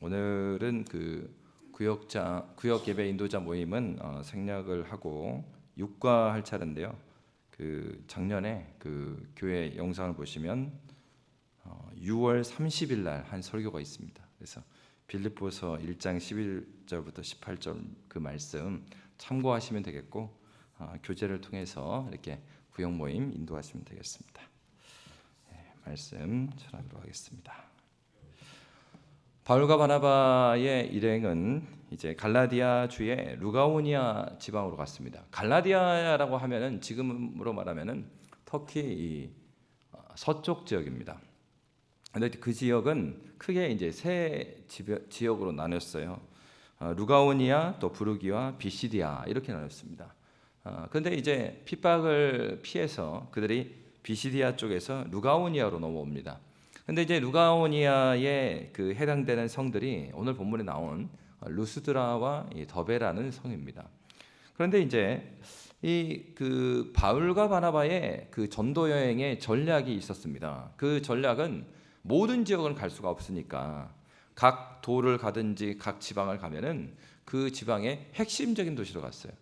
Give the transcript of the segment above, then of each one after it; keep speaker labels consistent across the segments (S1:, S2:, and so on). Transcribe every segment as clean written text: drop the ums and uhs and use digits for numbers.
S1: 오늘은 그 구역 예배 인도자 모임은 생략을 하고 육과할 차례인데요. 그 작년에 그 교회 영상을 보시면 6월 30일 날 한 설교가 있습니다. 그래서 빌립보서 1장 11절부터 18절 그 말씀 참고하시면 되겠고 교제를 통해서 이렇게 구역 모임 인도하시면 되겠습니다. 말씀 전하도록 하겠습니다. 바울과 바나바의 일행은 이제 갈라디아 주의 루가오니아 지방으로 갔습니다. 갈라디아라고 하면은 지금으로 말하면은 터키 서쪽 지역입니다. 그런데 그 지역은 크게 이제 세 지역으로 나눴어요. 루가오니아, 또 부르기와 비시디아 이렇게 나눴습니다. 그런데 이제 핍박을 피해서 그들이 비시디아 쪽에서 루가오니아로 넘어옵니다. 근데 이제 루가오니아에 그 해당되는 성들이 오늘 본문에 나온 루스드라와 더베라는 성입니다. 그런데 이제 이 그 바울과 바나바의 그 전도 여행의 전략이 있었습니다. 그 전략은 모든 지역은 갈 수가 없으니까 각 도를 가든지 각 지방을 가면은 그 지방의 핵심적인 도시로 갔어요.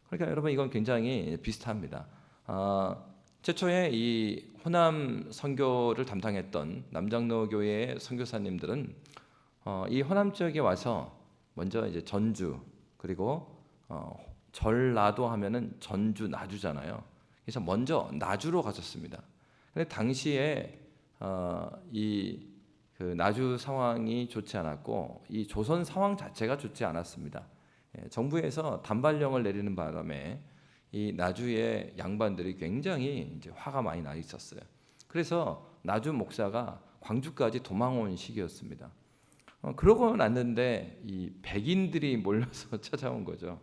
S1: 그러니까 여러분 이건 굉장히 비슷합니다. 최초에 이 호남 선교를 담당했던 남장로 교회의 선교사님들은 이 호남 지역에 와서 먼저 이제 전주 그리고 전라도 하면은 전주 나주잖아요. 그래서 먼저 나주로 가셨습니다. 근데 당시에 이 그 나주 상황이 좋지 않았고 이 조선 상황 자체가 좋지 않았습니다. 정부에서 단발령을 내리는 바람에 이 나주의 양반들이 굉장히 이제 화가 많이 나 있었어요. 그래서 나주 목사가 광주까지 도망온 시기였습니다. 그러고 났는데 이 백인들이 몰려서 찾아온 거죠.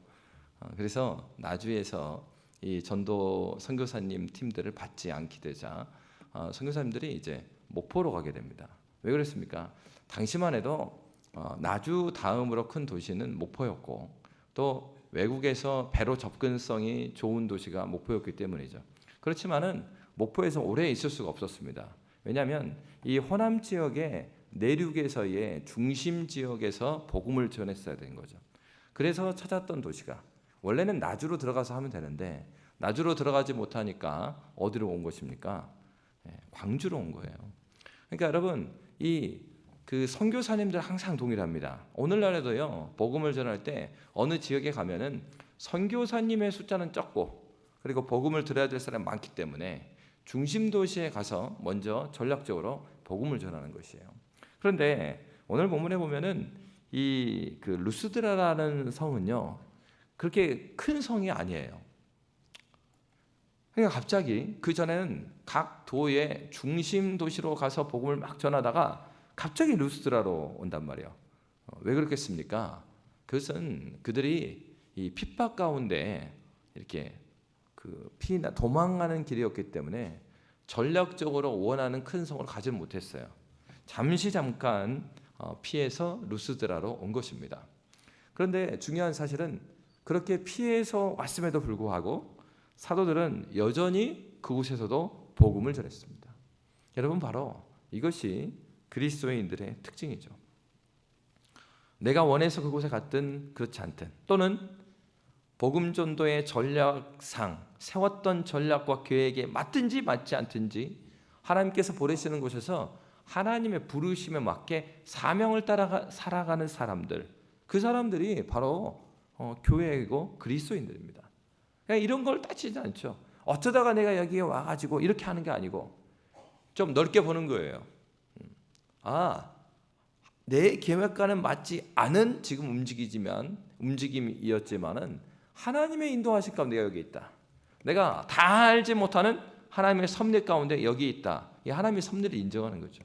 S1: 그래서 나주에서 이 전도 선교사님 팀들을 받지 않게 되자 선교사님들이 이제 목포로 가게 됩니다. 왜 그랬습니까? 당시만 해도 나주 다음으로 큰 도시는 목포였고 또 외국에서 배로 접근성이 좋은 도시가 목포였기 때문이죠. 그렇지만은 목포에서 오래 있을 수가 없었습니다. 왜냐하면 이 호남 지역의 내륙에서의 중심 지역에서 복음을 전했어야 되는 거죠. 그래서 찾았던 도시가 원래는 나주로 들어가서 하면 되는데 나주로 들어가지 못하니까 어디로 온 것입니까? 광주로 온 거예요. 그러니까 여러분 이 그 선교사님들 항상 동일합니다. 오늘날에도요 복음을 전할 때 어느 지역에 가면은 선교사님의 숫자는 적고 그리고 복음을 들어야 될 사람이 많기 때문에 중심 도시에 가서 먼저 전략적으로 복음을 전하는 것이에요. 그런데 오늘 본문에 보면은 이 그 루스드라라는 성은요 그렇게 큰 성이 아니에요. 그러니까 갑자기 그 전에는 각 도의 중심 도시로 가서 복음을 막 전하다가 갑자기 루스드라로 온단 말이에요. 왜 그렇겠습니까? 그것은 그들이 이 핍박 가운데 이렇게 그 도망가는 길이었기 때문에 전략적으로 원하는 큰 성을 가지 못했어요. 잠깐 피해서 루스드라로 온 것입니다. 그런데 중요한 사실은 그렇게 피해서 왔음에도 불구하고 사도들은 여전히 그곳에서도 복음을 전했습니다. 여러분 바로 이것이 그리스도인들의 특징이죠. 내가 원해서 그곳에 갔든 그렇지 않든 또는 복음 전도의 전략상 세웠던 전략과 계획에 맞든지 맞지 않든지 하나님께서 보내시는 곳에서 하나님의 부르심에 맞게 사명을 따라 살아가는 사람들, 그 사람들이 바로 교회이고 그리스도인들입니다. 그러니까 이런 걸 따지지 않죠. 어쩌다가 내가 여기에 와가지고 이렇게 하는 게 아니고 좀 넓게 보는 거예요. 내 계획과는 맞지 않은 지금 움직임이었지만은 하나님의 인도하신 가운데 내가 여기 있다. 내가 다 알지 못하는 하나님의 섭리 가운데 여기 있다. 이 하나님의 섭리를 인정하는 거죠.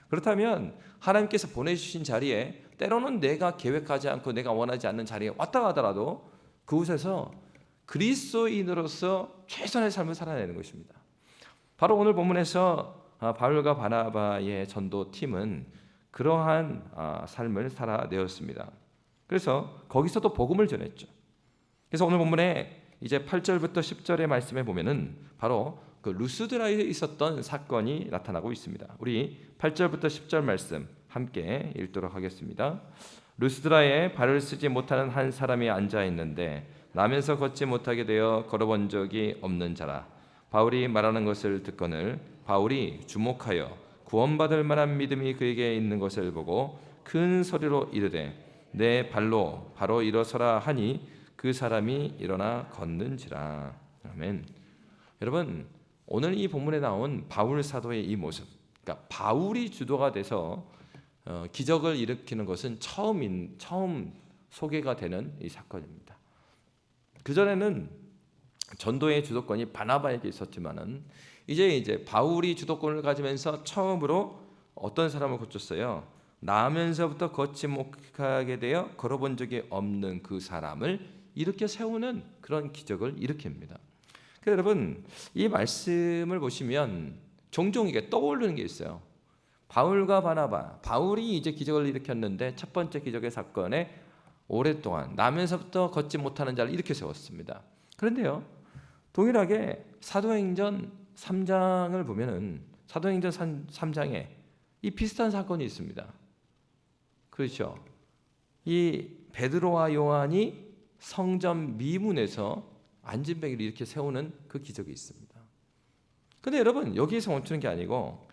S1: 그렇다면 하나님께서 보내주신 자리에 때로는 내가 계획하지 않고 내가 원하지 않는 자리에 왔다 가더라도 그곳에서 그리스도인으로서 최선의 삶을 살아내는 것입니다. 바로 오늘 본문에서 바울과 바나바의 전도팀은 그러한 삶을 살아내었습니다. 그래서 거기서도 복음을 전했죠. 그래서 오늘 본문에 이제 8절부터 10절의 말씀에 보면은 바로 그 루스드라에 있었던 사건이 나타나고 있습니다. 우리 8절부터 10절 말씀 함께 읽도록 하겠습니다. 루스드라에 발을 쓰지 못하는 한 사람이 앉아 있는데 나면서 걷지 못하게 되어 걸어본 적이 없는 자라. 바울이 말하는 것을 듣거늘 바울이 주목하여 구원받을 만한 믿음이 그에게 있는 것을 보고 큰 소리로 이르되 내 발로 바로 일어서라 하니 그 사람이 일어나 걷는지라. 아멘. 여러분, 오늘 이 본문에 나온 바울 사도의 이 모습, 그러니까 바울이 주도가 돼서 기적을 일으키는 것은 처음 소개가 되는 이 사건입니다. 그 전에는 전도의 주도권이 바나바에게 있었지만은 이제 바울이 주도권을 가지면서 처음으로 어떤 사람을 고쳤어요. 나면서부터 걷지 못하게 되어 걸어본 적이 없는 그 사람을 일으켜 세우는 그런 기적을 일으킵니다. 여러분, 이 말씀을 보시면 종종 이게 떠오르는 게 있어요. 바울과 바나바, 바울이 이제 기적을 일으켰는데 첫 번째 기적의 사건에 오랫동안 나면서부터 걷지 못하는 자를 일으켜 세웠습니다. 그런데요, 동일하게 사도행전 3장을 보면은 사도행전 3장에 이 비슷한 사건이 있습니다. 그렇죠. 이 베드로와 요한이 성전 미문에서 안진뱅이를 이렇게 세우는 그 기적이 있습니다. 그런데 여러분, 여기에서 멈추는 게 아니고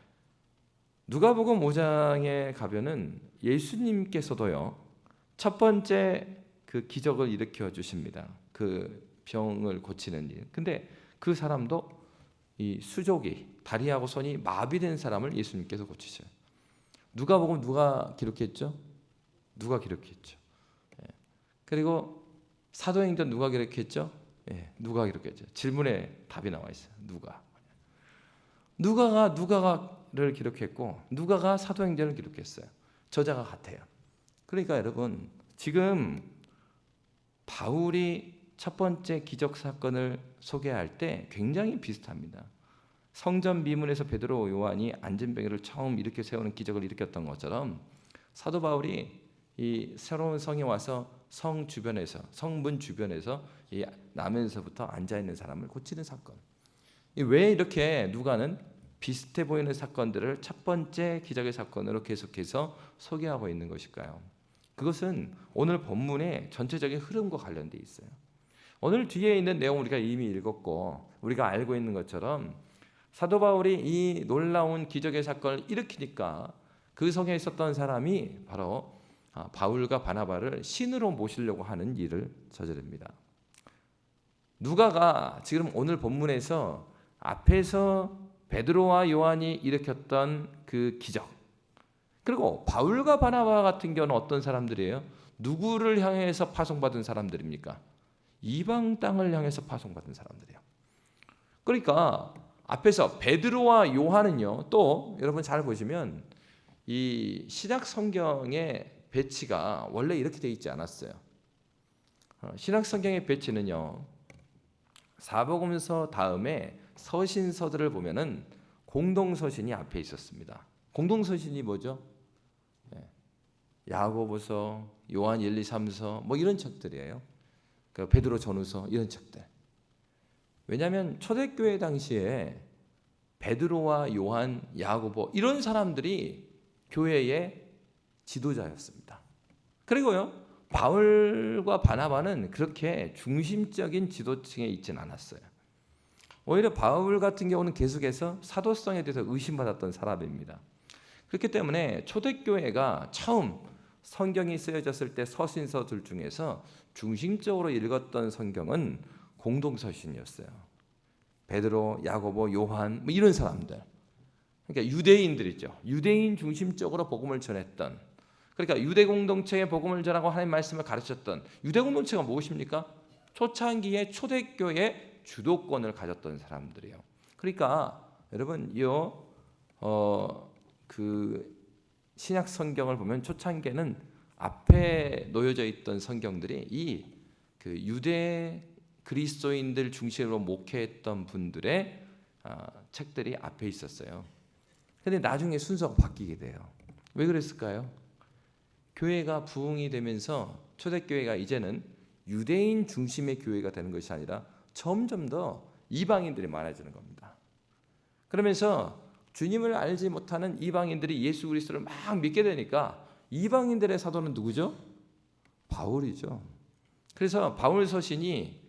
S1: 누가복음 5장에 가면은 예수님께서도요 첫 번째 그 기적을 일으켜 주십니다. 그 병을 고치는 일. 근데 그 사람도 이 수족이 다리하고 손이 마비된 사람을 예수님께서 고치셔요. 누가복음 누가 기록했죠? 누가 기록했죠? 그리고 사도행전 누가 기록했죠? 누가 기록했죠? 질문에 답이 나와 있어요. 누가를 기록했고 누가가 사도행전을 기록했어요. 저자가 같아요. 그러니까 여러분, 지금 바울이 첫 번째 기적 사건을 소개할 때 굉장히 비슷합니다. 성전 미문에서 베드로 요한이 안진뱅이를 처음 일으켜 세우는 기적을 일으켰던 것처럼 사도 바울이 이 새로운 성에 와서 성문 주변에서 이 나면서부터 앉아 있는 사람을 고치는 사건. 왜 이렇게 누가는 비슷해 보이는 사건들을 첫 번째 기적의 사건으로 계속해서 소개하고 있는 것일까요? 그것은 오늘 본문의 전체적인 흐름과 관련돼 있어요. 오늘 뒤에 있는 내용 우리가 이미 읽었고 우리가 알고 있는 것처럼 사도 바울이 이 놀라운 기적의 사건을 일으키니까 그 성에 있었던 사람이 바로 바울과 바나바를 신으로 모시려고 하는 일을 저지릅니다. 누가가 지금 오늘 본문에서 앞에서 베드로와 요한이 일으켰던 그 기적, 그리고 바울과 바나바 같은 경우는 어떤 사람들이에요? 누구를 향해서 파송받은 사람들입니까? 이방 땅을 향해서 파송받은 사람들이에요. 그러니까 앞에서 베드로와 요한은요, 또 여러분 잘 보시면 이 신약 성경의 배치가 원래 이렇게 되어 있지 않았어요. 신약 성경의 배치는요, 사복음서 다음에 서신서들을 보면은 공동서신이 앞에 있었습니다. 공동서신이 뭐죠? 야고보서, 요한 1, 2, 3서 뭐 이런 책들이에요. 그 베드로 전후서 이런 책들. 왜냐하면 초대교회 당시에 베드로와 요한, 야고보 이런 사람들이 교회의 지도자였습니다. 그리고요, 바울과 바나바는 그렇게 중심적인 지도층에 있진 않았어요. 오히려 바울 같은 경우는 계속해서 사도성에 대해서 의심받았던 사람입니다. 그렇기 때문에 초대교회가 처음 성경이 쓰여졌을 때 서신서들 중에서 중심적으로 읽었던 성경은 공동서신이었어요. 베드로, 야고보, 요한 뭐 이런 사람들. 그러니까 유대인들이죠. 유대인 중심적으로 복음을 전했던, 그러니까 유대 공동체에 복음을 전하고 하나님의 말씀을 가르쳤던 유대 공동체가 무엇입니까? 초창기에 초대교회 주도권을 가졌던 사람들이에요. 그러니까 여러분 그 신약 성경을 보면 초창기에는 앞에 놓여져 있던 성경들이 이 그 유대 그리스도인들 중심으로 목회했던 분들의 책들이 앞에 있었어요. 근데 나중에 순서가 바뀌게 돼요. 왜 그랬을까요? 교회가 부흥이 되면서 초대교회가 이제는 유대인 중심의 교회가 되는 것이 아니라 점점 더 이방인들이 많아지는 겁니다. 그러면서 주님을 알지 못하는 이방인들이 예수 그리스도를 막 믿게 되니까 이방인들의 사도는 누구죠? 바울이죠. 그래서 바울 서신이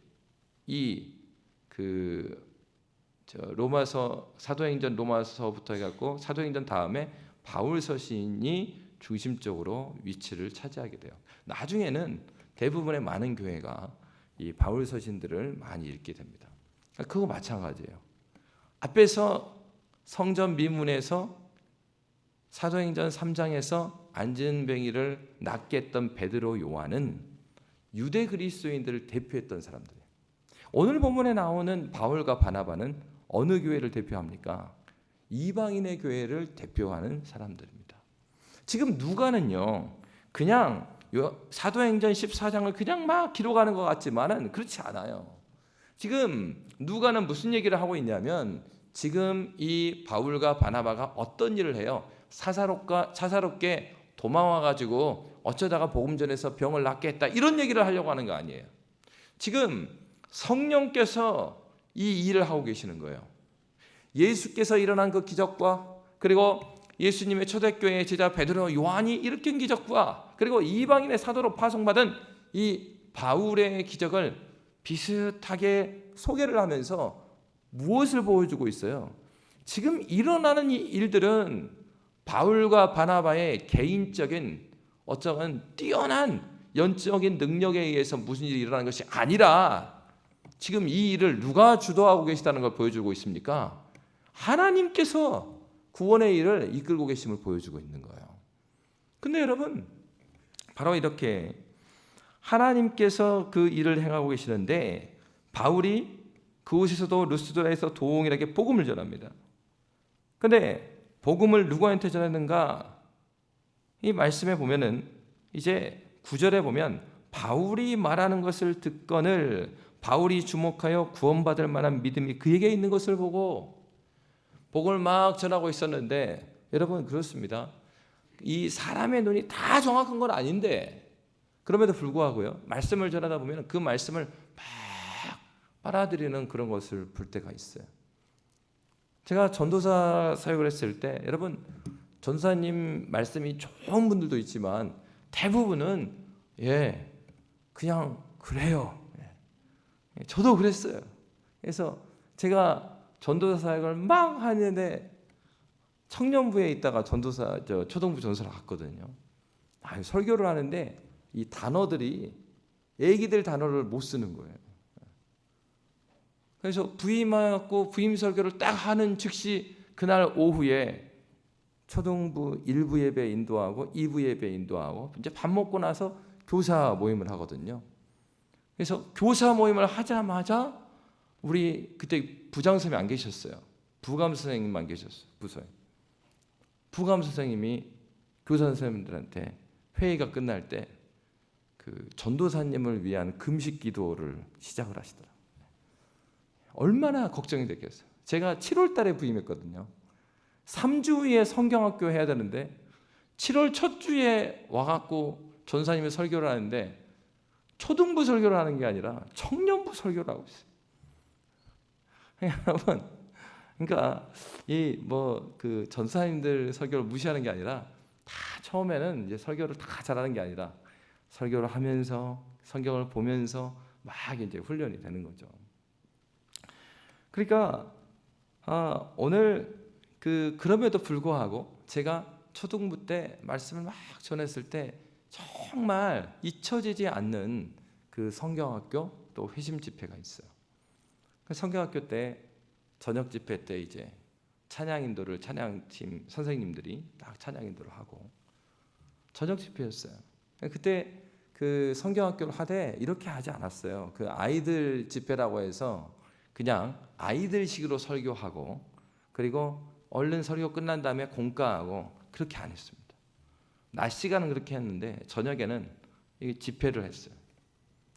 S1: 로마서, 사도행전 로마서부터 해갖고 사도행전 다음에 바울 서신이 중심적으로 위치를 차지하게 돼요. 나중에는 대부분의 많은 교회가 이 바울 서신들을 많이 읽게 됩니다. 그거 마찬가지예요. 앞에서 성전 미문에서 사도행전 3장에서 안전뱅이를 낫게 했던 베드로, 요한은 유대 그리스도인들을 대표했던 사람들이에요. 오늘 본문에 나오는 바울과 바나바는 어느 교회를 대표합니까? 이방인의 교회를 대표하는 사람들입니다. 지금 누가는요, 그냥 사도행전 14장을 그냥 막 기록하는 것 같지만은 그렇지 않아요. 지금 누가는 무슨 얘기를 하고 있냐면, 지금 이 바울과 바나바가 어떤 일을 해요? 사사롭게 도망와가지고 어쩌다가 복음 전해서 병을 낫게 했다, 이런 얘기를 하려고 하는 거 아니에요. 지금 성령께서 이 일을 하고 계시는 거예요. 예수께서 일어난 그 기적과, 그리고 예수님의 초대교회의 제자 베드로, 요한이 일으킨 기적과, 그리고 이방인의 사도로 파송받은 이 바울의 기적을 비슷하게 소개를 하면서 무엇을 보여주고 있어요? 지금 일어나는 이 일들은 바울과 바나바의 개인적인 어쩌면 뛰어난 영적인 능력에 의해서 무슨 일이 일어나는 것이 아니라, 지금 이 일을 누가 주도하고 계시다는 걸 보여주고 있습니까? 하나님께서 구원의 일을 이끌고 계심을 보여주고 있는 거예요. 근데 여러분, 바로 이렇게 하나님께서 그 일을 행하고 계시는데, 바울이 그곳에서도 루스드라에서 동일하게 복음을 전합니다. 근데 복음을 누구한테 전했는가? 이 말씀에 보면은, 이제 9절에 보면 바울이 말하는 것을 듣거늘 바울이 주목하여 구원받을 만한 믿음이 그에게 있는 것을 보고, 복음을 막 전하고 있었는데, 여러분 그렇습니다. 이 사람의 눈이 다 정확한 건 아닌데, 그럼에도 불구하고요, 말씀을 전하다 보면 그 말씀을 막 빨아들이는 그런 것을 볼 때가 있어요. 제가 전도사 사역을 했을 때, 여러분 전도사님 말씀이 좋은 분들도 있지만 대부분은 그냥 그래요. 저도 그랬어요. 그래서 제가 전도사 사역을 막 하는데 청년부에 있다가 초등부 전도사를 갔거든요. 설교를 하는데 이 단어들이 애기들 단어를 못 쓰는 거예요. 그래서 부임하고 부임 설교를 딱 하는 즉시 그날 오후에 초등부 1부 예배 인도하고 2부 예배 인도하고 이제 밥 먹고 나서 교사 모임을 하거든요. 그래서 교사 모임을 하자마자 우리 그때 부장 선생님이 안 계셨어요. 부감 선생님만 계셨어요. 부서에. 부감 선생님이 교사 선생님들한테 회의가 끝날 때 그 전도사님을 위한 금식 기도를 시작을 하시더라고요. 얼마나 걱정이 됐겠어요. 제가 7월 달에 부임했거든요. 3주 후에 성경학교 해야 되는데 7월 첫 주에 와갖고 전사님이 설교를 하는데 초등부 설교를 하는 게 아니라 청년부 설교를 하고 있어요. 여러분, 그러니까 그 전사님들 설교를 무시하는 게 아니라, 다 처음에는 이제 설교를 다 잘하는 게 아니라 설교를 하면서 성경을 보면서 막 이제 훈련이 되는 거죠. 그러니까 오늘 그럼에도 불구하고 제가 초등부 때 말씀을 막 전했을 때 정말 잊혀지지 않는 그 성경학교 또 회심 집회가 있어요. 그 성경학교 때 저녁 집회 때 이제 찬양 인도를 찬양팀 선생님들이 딱 찬양 인도를 하고 저녁 집회였어요. 그때 그 성경학교를 하되 이렇게 하지 않았어요. 그 아이들 집회라고 해서 그냥 아이들식으로 설교하고, 그리고 얼른 설교 끝난 다음에 공과하고, 그렇게 안 했습니다. 낮 시간은 그렇게 했는데 저녁에는 집회를 했어요.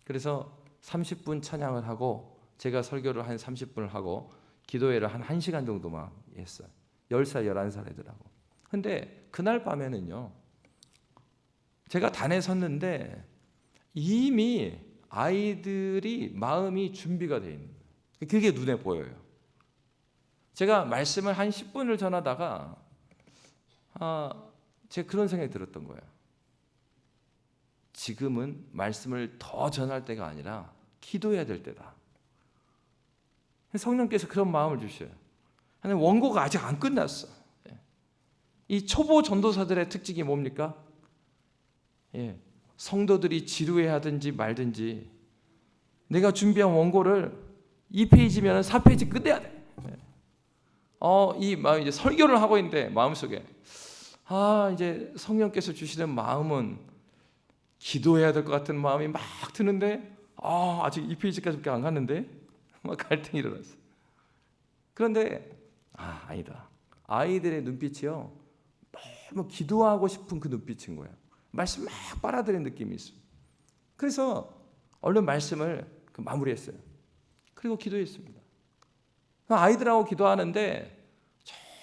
S1: 그래서 30분 찬양을 하고 제가 설교를 한 30분을 하고 기도회를 한 1시간 정도만 했어요. 10살, 11살 애들하고. 근데 그날 밤에는요, 제가 단에 섰는데 이미 아이들이 마음이 준비가 되어 있는 거예요. 그게 눈에 보여요. 제가 말씀을 한 10분을 전하다가 제가 그런 생각이 들었던 거예요. 지금은 말씀을 더 전할 때가 아니라 기도해야 될 때다. 성령께서 그런 마음을 주셔요. 원고가 아직 안 끝났어. 이 초보 전도사들의 특징이 뭡니까? 성도들이 지루해하든지 말든지 내가 준비한 원고를 2페이지면 4페이지 끝내야 돼. 이 마음 이제 설교를 하고 있는데 마음속에 이제 성령께서 주시는 마음은 기도해야 될 것 같은 마음이 막 드는데 아직 2페이지까지밖에 안 갔는데 막 갈등이 일어났어. 그런데 아니다. 아이들의 눈빛이요 너무 기도하고 싶은 그 눈빛인 거야. 말씀 막 빨아들인 느낌이 있어. 그래서 얼른 말씀을 마무리했어요. 그리고 기도했습니다. 아이들하고 기도하는데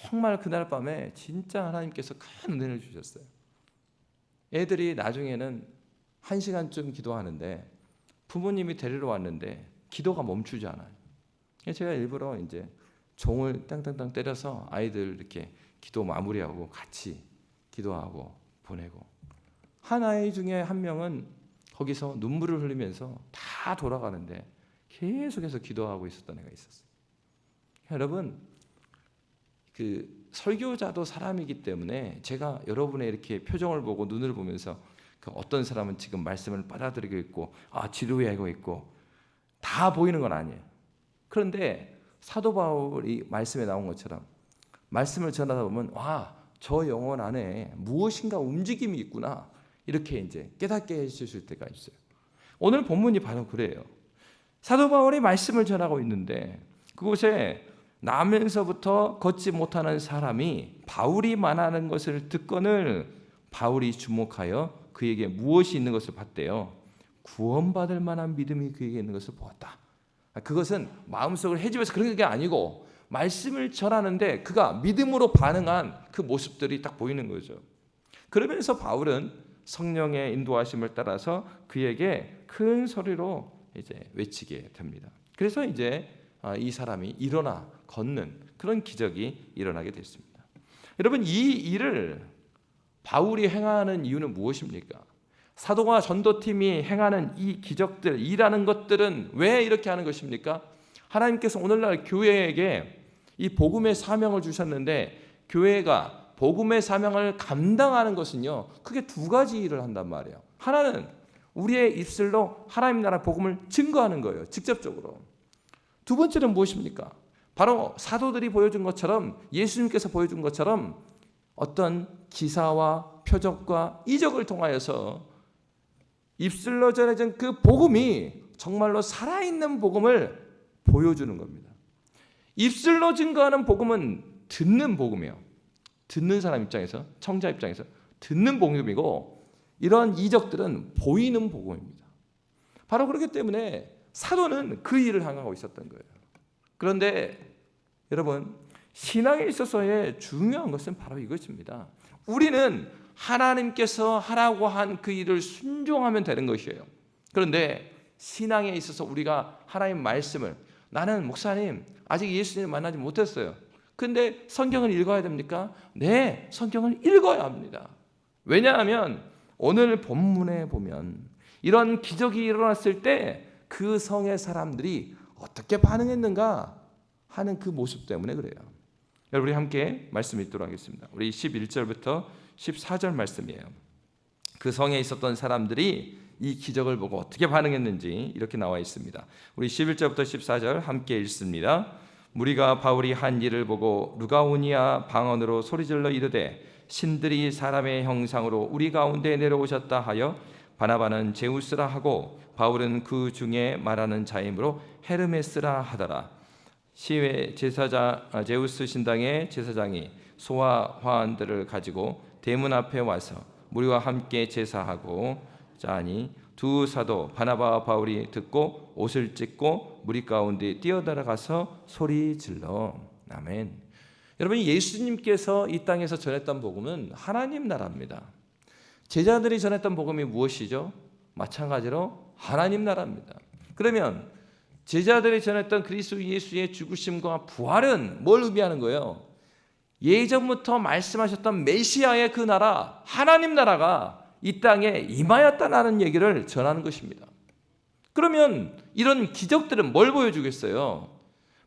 S1: 정말 그날 밤에 진짜 하나님께서 큰 은혜를 주셨어요. 애들이 나중에는 1시간쯤 기도하는데 부모님이 데리러 왔는데 기도가 멈추지 않아요. 제가 일부러 이제 종을 땅땅땅 때려서 아이들 이렇게 기도 마무리하고 같이 기도하고 보내고, 한 아이 중에 한 명은 거기서 눈물을 흘리면서 다 돌아가는데 계속해서 기도하고 있었던 애가 있었어요. 여러분, 그 설교자도 사람이기 때문에 제가 여러분의 이렇게 표정을 보고 눈을 보면서 어떤 사람은 지금 말씀을 빨아들이고 있고 지루해하고 있고 다 보이는 건 아니에요. 그런데 사도 바울이 말씀에 나온 것처럼 말씀을 전하다 보면 저 영혼 안에 무엇인가 움직임이 있구나, 이렇게 이제 깨닫게 해주실 때가 있어요. 오늘 본문이 바로 그래요. 사도 바울이 말씀을 전하고 있는데 그곳에 나면서부터 걷지 못하는 사람이 바울이 말하는 것을 듣거늘 바울이 주목하여 그에게 무엇이 있는 것을 봤대요. 구원받을 만한 믿음이 그에게 있는 것을 보았다. 그것은 마음속을 헤집어서 그런 게 아니고 말씀을 전하는데 그가 믿음으로 반응한 그 모습들이 딱 보이는 거죠. 그러면서 바울은 성령의 인도하심을 따라서 그에게 큰 소리로 이제 외치게 됩니다. 그래서 이제 이 사람이 일어나 걷는 그런 기적이 일어나게 됐습니다. 여러분, 이 일을 바울이 행하는 이유는 무엇입니까? 사도가 전도팀이 행하는 이 기적들, 일하는 것들은 왜 이렇게 하는 것입니까? 하나님께서 오늘날 교회에게 이 복음의 사명을 주셨는데 교회가 복음의 사명을 감당하는 것은요, 크게 두 가지 일을 한단 말이에요. 하나는 우리의 입술로 하나님 나라 복음을 증거하는 거예요, 직접적으로. 두 번째는 무엇입니까? 바로 사도들이 보여준 것처럼, 예수님께서 보여준 것처럼 어떤 기사와 표적과 이적을 통하여서 입술로 전해진 그 복음이 정말로 살아있는 복음을 보여주는 겁니다. 입술로 증거하는 복음은 듣는 복음이에요. 듣는 사람 입장에서, 청자 입장에서 듣는 복음이고, 이런 이적들은 보이는 복음입니다. 바로 그렇기 때문에 사도는 그 일을 행하고 있었던 거예요. 그런데 여러분, 신앙에 있어서의 중요한 것은 바로 이것입니다. 우리는 하나님께서 하라고 한 그 일을 순종하면 되는 것이에요. 그런데 신앙에 있어서 우리가 하나님 말씀을, 나는 목사님 아직 예수님을 만나지 못했어요. 근데 성경을 읽어야 됩니까? 네, 성경을 읽어야 합니다. 왜냐하면 오늘 본문에 보면 이런 기적이 일어났을 때 그 성의 사람들이 어떻게 반응했는가 하는 그 모습 때문에 그래요. 여러분, 우리 함께 말씀 읽도록 하겠습니다. 우리 11절부터 14절 말씀이에요. 그 성에 있었던 사람들이 이 기적을 보고 어떻게 반응했는지 이렇게 나와 있습니다. 우리 11절부터 14절 함께 읽습니다. 무리가 바울이 한 일을 보고 루가오니아 방언으로 소리질러 이르되 신들이 사람의 형상으로 우리 가운데 내려오셨다 하여 바나바는 제우스라 하고 바울은 그 중에 말하는 자이므로 헤르메스라 하더라. 시외 제사자 제우스 신당의 제사장이 소와 화환들을 가지고 대문 앞에 와서 무리와 함께 제사하고 자니 두 사도 바나바와 바울이 듣고 옷을 찢고 무리 가운데 뛰어들어가서 소리 질러. 아멘. 여러분, 예수님께서 이 땅에서 전했던 복음은 하나님 나라입니다. 제자들이 전했던 복음이 무엇이죠? 마찬가지로 하나님 나라입니다. 그러면 제자들이 전했던 그리스도 예수의 죽으심과 부활은 뭘 의미하는 거예요? 예전부터 말씀하셨던 메시아의 그 나라, 하나님 나라가 이 땅에 임하였다는 얘기를 전하는 것입니다. 그러면 이런 기적들은 뭘 보여주겠어요?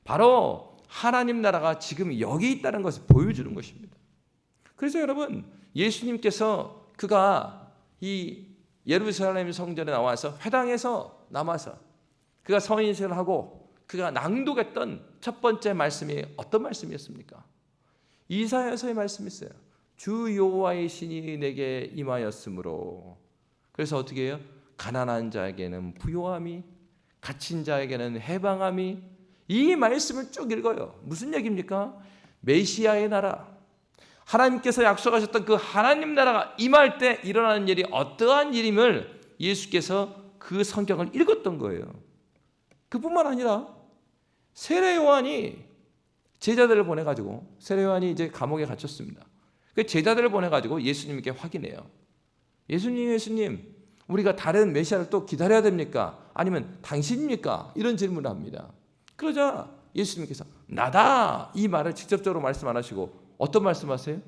S1: 바로 하나님 나라가 지금 여기 있다는 것을 보여주는 것입니다. 그래서 여러분, 예수님께서 그가 이 예루살렘 성전에 나와서 회당에서 남아서 그가 서인식을 하고 그가 낭독했던 첫 번째 말씀이 어떤 말씀이었습니까? 이사야서의 말씀이 있어요. 주 여호와의 신이 내게 임하였으므로. 그래서 어떻게 해요? 가난한 자에게는 부요함이, 갇힌 자에게는 해방함이. 이 말씀을 쭉 읽어요. 무슨 얘기입니까? 메시아의 나라, 하나님께서 약속하셨던 그 하나님 나라가 임할 때 일어나는 일이 어떠한 일임을 예수께서 그 성경을 읽었던 거예요. 그뿐만 아니라 세례 요한이 제자들을 보내가지고, 세례 요한이 이제 감옥에 갇혔습니다. 그 제자들을 보내가지고 예수님께 확인해요. 예수님, 우리가 다른 메시아를 또 기다려야 됩니까? 아니면 당신입니까? 이런 질문을 합니다. 그러자 예수님께서 나다, 이 말을 직접적으로 말씀 안 하시고 어떤 말씀하세요?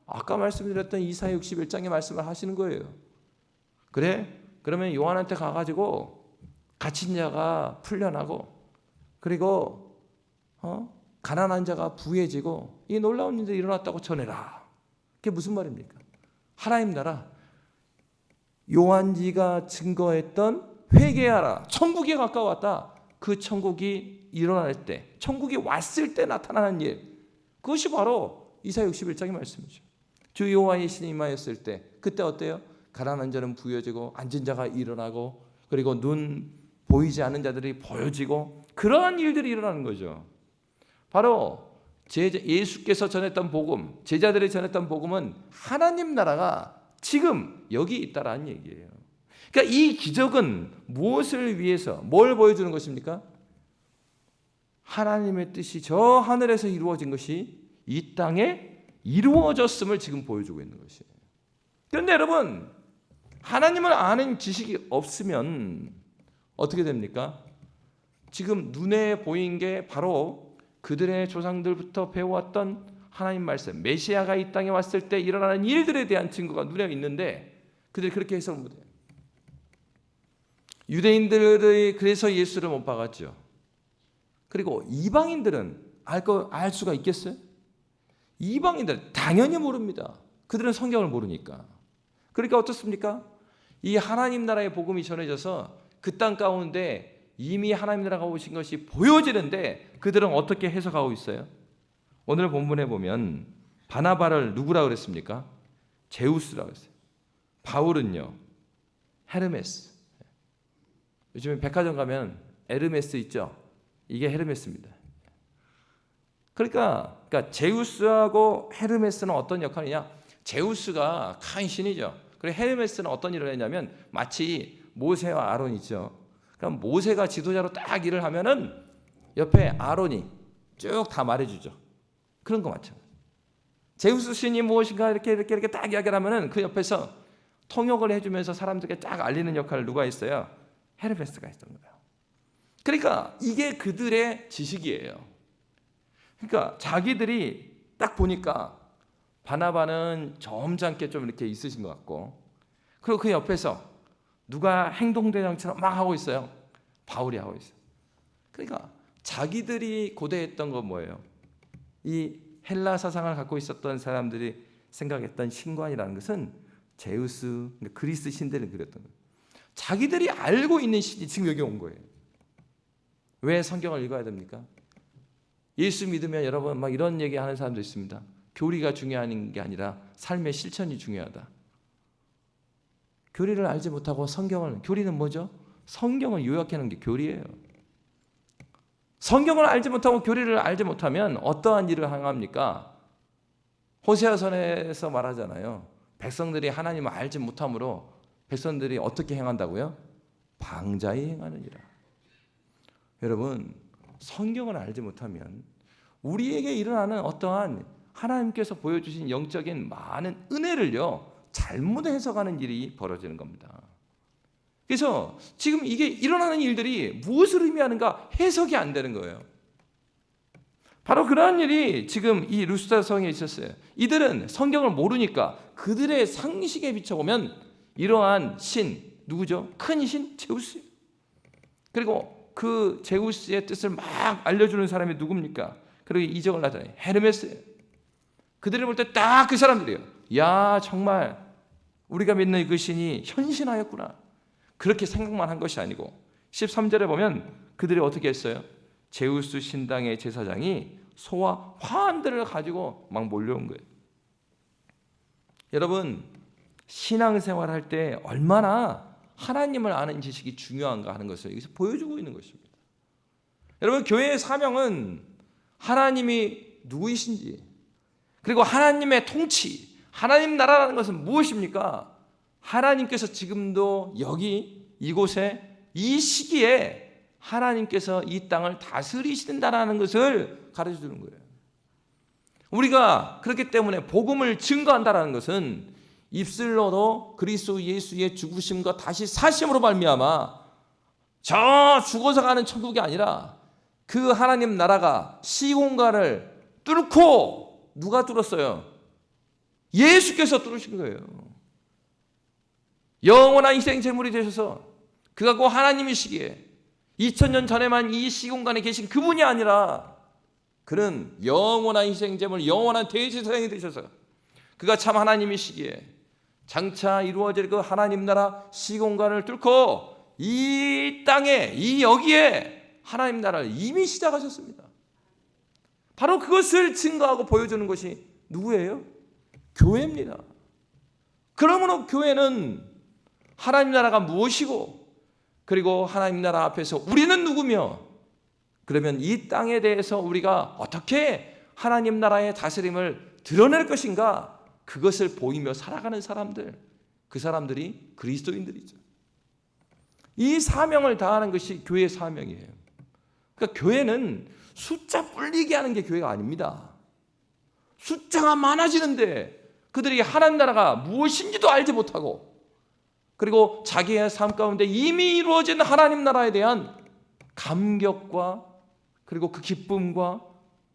S1: 아까 말씀드렸던 이사야 61장의 말씀을 하시는 거예요. 그래? 그러면 요한한테 가가지고 갇힌 자가 풀려나고, 그리고 가난한 자가 부해지고 이 놀라운 일들이 일어났다고 전해라. 그게 무슨 말입니까? 하나님 나라, 요한지가 증거했던 회개하라, 천국이 가까웠다. 그 천국이 일어날 때, 천국이 왔을 때 나타나는 일, 그것이 바로 이사야 61장의 말씀이죠. 주 여호와의 신이 임하였을 때, 그때 어때요? 가난한 자는 부여지고 앉은 자가 일어나고, 그리고 눈 보이지 않는 자들이 보여지고, 그러한 일들이 일어나는 거죠. 바로 예수께서 전했던 복음, 제자들이 전했던 복음은 하나님 나라가 지금 여기 있다라는 얘기예요. 그러니까 이 기적은 무엇을 위해서, 뭘 보여주는 것입니까? 하나님의 뜻이 저 하늘에서 이루어진 것이 이 땅에 이루어졌음을 지금 보여주고 있는 것이에요. 그런데 여러분, 하나님을 아는 지식이 없으면 어떻게 됩니까? 지금 눈에 보인 게 바로 그들의 조상들부터 배워왔던 하나님 말씀, 메시아가 이 땅에 왔을 때 일어나는 일들에 대한 증거가 눈에 있는데 그들이 그렇게 해석을 못해요. 유대인들이 그래서 예수를 못 박았죠. 그리고 이방인들은 알 수가 있겠어요? 이방인들은 당연히 모릅니다. 그들은 성경을 모르니까. 그러니까 어떻습니까? 이 하나님 나라의 복음이 전해져서 그 땅 가운데 이미 하나님 나라가 오신 것이 보여지는데 그들은 어떻게 해석하고 있어요? 오늘 본문에 보면 바나바를 누구라고 그랬습니까? 제우스라고 했어요. 바울은요, 헤르메스. 요즘에 백화점 가면 에르메스 있죠? 이게 헤르메스입니다. 그러니까 제우스하고 헤르메스는 어떤 역할이냐? 제우스가 큰 신이죠. 그리고 헤르메스는 어떤 일을 했냐면 마치 모세와 아론이죠. 그럼 모세가 지도자로 딱 일을 하면은 옆에 아론이 쭉 다 말해주죠. 그런 거 맞죠? 제우스 신이 무엇인가 이렇게 딱 이야기를 하면은 그 옆에서 통역을 해주면서 사람들에게 딱 알리는 역할을 누가 했어요? 헤르메스가 했던 거예요. 그러니까 이게 그들의 지식이에요. 그러니까 자기들이 딱 보니까 바나바는 점잖게 좀 이렇게 있으신 것 같고, 그리고 그 옆에서 누가 행동대장처럼 막 하고 있어요. 바울이 하고 있어요. 그러니까 자기들이 고대했던 건 뭐예요? 이 헬라 사상을 갖고 있었던 사람들이 생각했던 신관이라는 것은 제우스, 그리스 신들을 그렸던 거예요. 자기들이 알고 있는 신이 지금 여기 온 거예요. 왜 성경을 읽어야 됩니까? 예수 믿으면 여러분 막 이런 얘기하는 사람도 있습니다. 교리가 중요한 게 아니라 삶의 실천이 중요하다. 교리를 알지 못하고 교리는 뭐죠? 성경을 요약하는 게 교리예요. 성경을 알지 못하고 교리를 알지 못하면 어떠한 일을 행합니까? 호세아서에서 말하잖아요. 백성들이 하나님을 알지 못함으로 백성들이 어떻게 행한다고요? 방자히 행하느니라. 여러분, 성경을 알지 못하면 우리에게 일어나는 어떠한 하나님께서 보여주신 영적인 많은 은혜를요 잘못 해석하는 일이 벌어지는 겁니다. 그래서 지금 이게 일어나는 일들이 무엇을 의미하는가 해석이 안 되는 거예요. 바로 그러한 일이 지금 이 루스드라성에 있었어요. 이들은 성경을 모르니까 그들의 상식에 비춰보면 이러한 신, 누구죠? 큰 신 제우스. 그리고 그 제우스의 뜻을 막 알려주는 사람이 누굽니까? 그리고 이적을 나타내 헤르메스예요. 그들을 볼 때 딱 그 사람들이에요. 야, 정말 우리가 믿는 그 신이 현신하였구나. 그렇게 생각만 한 것이 아니고 13절에 보면 그들이 어떻게 했어요? 제우스 신당의 제사장이 소와 화환들을 가지고 막 몰려온 거예요. 여러분, 신앙생활 할 때 얼마나 하나님을 아는 지식이 중요한가 하는 것을 여기서 보여주고 있는 것입니다. 여러분, 교회의 사명은 하나님이 누구이신지, 그리고 하나님의 통치, 하나님 나라라는 것은 무엇입니까? 하나님께서 지금도 여기 이곳에 이 시기에 하나님께서 이 땅을 다스리신다라는 것을 가르쳐 주는 거예요. 우리가 그렇기 때문에 복음을 증거한다라는 것은 입술로도 그리스도 예수의 죽으심과 다시 사심으로 말미암아 저 죽어서 가는 천국이 아니라 그 하나님 나라가 시공간을 뚫고, 누가 뚫었어요? 예수께서 뚫으신 거예요. 영원한 희생 제물이 되셔서 그가 곧 하나님이시기에 2000년 전에만 이 시공간에 계신 그분이 아니라 그는 영원한 희생 제물, 영원한 대제사장이 되셔서 그가 참 하나님이시기에 장차 이루어질 그 하나님 나라 시공간을 뚫고 이 땅에, 이 여기에 하나님 나라를 이미 시작하셨습니다. 바로 그것을 증거하고 보여주는 것이 누구예요? 교회입니다. 그러므로 교회는 하나님 나라가 무엇이고, 그리고 하나님 나라 앞에서 우리는 누구며, 그러면 이 땅에 대해서 우리가 어떻게 하나님 나라의 다스림을 드러낼 것인가, 그것을 보이며 살아가는 사람들, 그 사람들이 그리스도인들이죠. 이 사명을 다하는 것이 교회의 사명이에요. 그러니까 교회는 숫자 불리게 하는 게 교회가 아닙니다. 숫자가 많아지는데 그들이 하나님 나라가 무엇인지도 알지 못하고, 그리고 자기의 삶 가운데 이미 이루어진 하나님 나라에 대한 감격과 그리고 그 기쁨과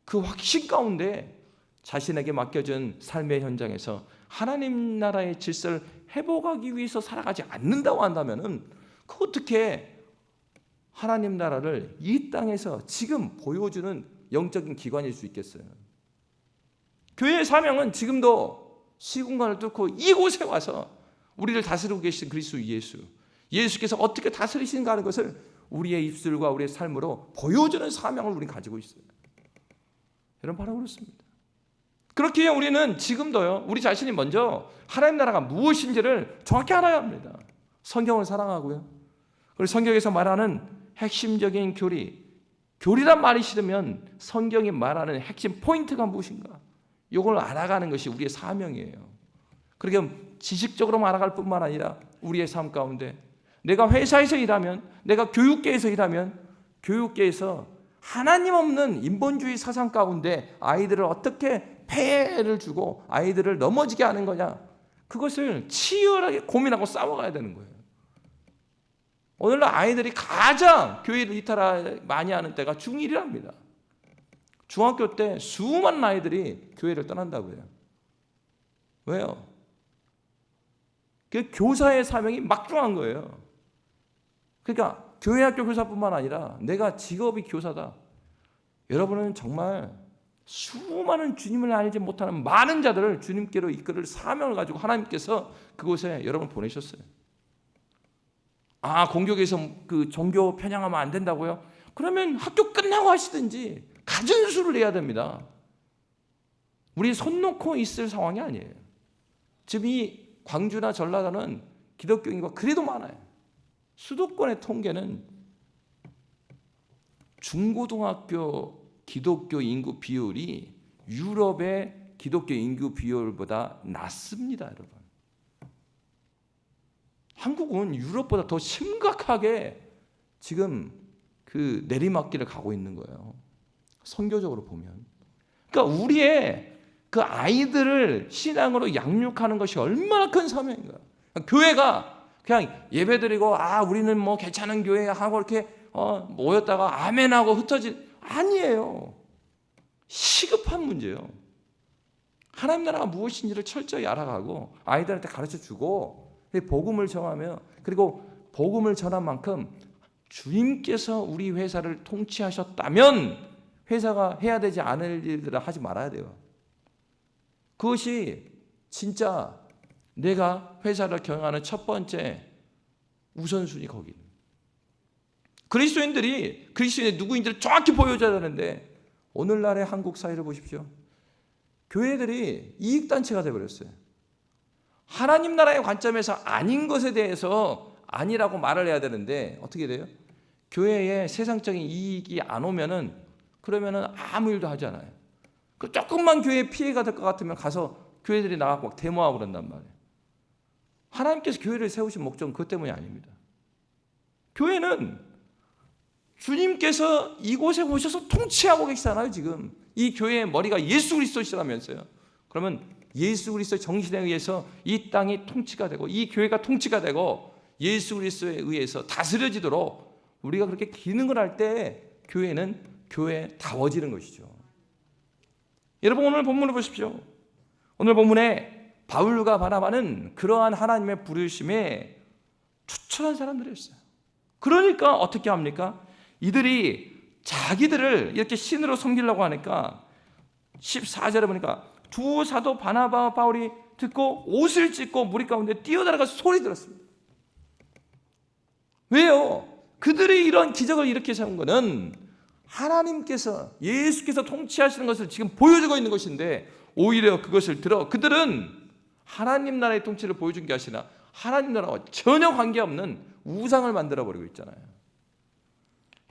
S1: 그 확신 가운데 자신에게 맡겨진 삶의 현장에서 하나님 나라의 질서를 회복하기 위해서 살아가지 않는다고 한다면은 그 어떻게 하나님 나라를 이 땅에서 지금 보여주는 영적인 기관일 수 있겠어요? 교회의 사명은 지금도 시공간을 뚫고 이곳에 와서 우리를 다스리고 계신 그리스도 예수께서 어떻게 다스리시는가 하는 것을 우리의 입술과 우리의 삶으로 보여주는 사명을 우리는 가지고 있어요. 여러분, 바로 그렇습니다. 그렇기에 우리는 지금도요, 우리 자신이 먼저 하나님 나라가 무엇인지를 정확히 알아야 합니다. 성경을 사랑하고요, 그리고 성경에서 말하는 핵심적인 교리란 말이 싫으면 성경이 말하는 핵심 포인트가 무엇인가, 이걸 알아가는 것이 우리의 사명이에요. 그러니까 지식적으로만 알아갈 뿐만 아니라 우리의 삶 가운데, 내가 회사에서 일하면, 내가 교육계에서 일하면 교육계에서 하나님 없는 인본주의 사상 가운데 아이들을 어떻게 폐해를 주고 아이들을 넘어지게 하는 거냐, 그것을 치열하게 고민하고 싸워가야 되는 거예요. 오늘날 아이들이 가장 교회를 이탈 많이 하는 때가 중1이랍니다. 중학교 때 수많은 아이들이 교회를 떠난다고 해요. 왜요? 그 교사의 사명이 막중한 거예요. 그러니까 교회 학교 교사뿐만 아니라 내가 직업이 교사다. 여러분은 정말 수많은 주님을 알지 못하는 많은 자들을 주님께로 이끌을 사명을 가지고 하나님께서 그곳에 여러분 보내셨어요. 아, 공교에서 그 종교 편향하면 안 된다고요? 그러면 학교 끝나고 하시든지 가진수를 해야 됩니다. 우리 손 놓고 있을 상황이 아니에요. 지금 이 광주나 전라도는 기독교 인구가 그래도 많아요. 수도권의 통계는 중고등학교 기독교 인구 비율이 유럽의 기독교 인구 비율보다 낮습니다, 여러분. 한국은 유럽보다 더 심각하게 지금 그 내리막길을 가고 있는 거예요. 선교적으로 보면. 그러니까 우리의 그 아이들을 신앙으로 양육하는 것이 얼마나 큰 사명인가. 교회가 그냥 예배드리고 우리는 뭐 괜찮은 교회 하고 이렇게 모였다가 아멘하고 흩어진 아니에요. 시급한 문제예요. 하나님 나라가 무엇인지를 철저히 알아가고 아이들한테 가르쳐주고 복음을 전하며, 그리고 복음을 전한 만큼 주님께서 우리 회사를 통치하셨다면 회사가 해야 되지 않을 일들을 하지 말아야 돼요. 그것이 진짜 내가 회사를 경영하는 첫 번째 우선순위 거기는. 그리스도인들이 그리스도인의 누구인지를 정확히 보여줘야 되는데 오늘날의 한국 사회를 보십시오. 교회들이 이익단체가 되어버렸어요. 하나님 나라의 관점에서 아닌 것에 대해서 아니라고 말을 해야 되는데 어떻게 돼요? 교회에 세상적인 이익이 안 오면은 그러면은 아무 일도 하지 않아요. 그 조금만 교회에 피해가 될 것 같으면 가서 교회들이 나가고 막 데모하고 그런단 말이에요. 하나님께서 교회를 세우신 목적은 그것 때문이 아닙니다. 교회는 주님께서 이곳에 오셔서 통치하고 계시잖아요. 지금 이 교회의 머리가 예수 그리스도시라면서요. 그러면 예수 그리스도 정신에 의해서 이 땅이 통치가 되고 이 교회가 통치가 되고 예수 그리스도에 의해서 다스려지도록 우리가 그렇게 기능을 할 때 교회는 교회다워지는 것이죠. 여러분, 오늘 본문을 보십시오. 오늘 본문에 바울과 바나바는 그러한 하나님의 부르심에 추천한 사람들이었어요. 그러니까 어떻게 합니까? 이들이 자기들을 이렇게 신으로 섬기려고 하니까 14절에 보니까 두 사도 바나바와 바울이 듣고 옷을 찢고 무리 가운데 뛰어들어가서 소리 들었습니다. 왜요? 그들이 이런 기적을 일으켜 세운 것은 하나님께서, 예수께서 통치하시는 것을 지금 보여주고 있는 것인데 오히려 그것을 들어 그들은 하나님 나라의 통치를 보여준 게 아니라 하나님 나라와 전혀 관계없는 우상을 만들어버리고 있잖아요.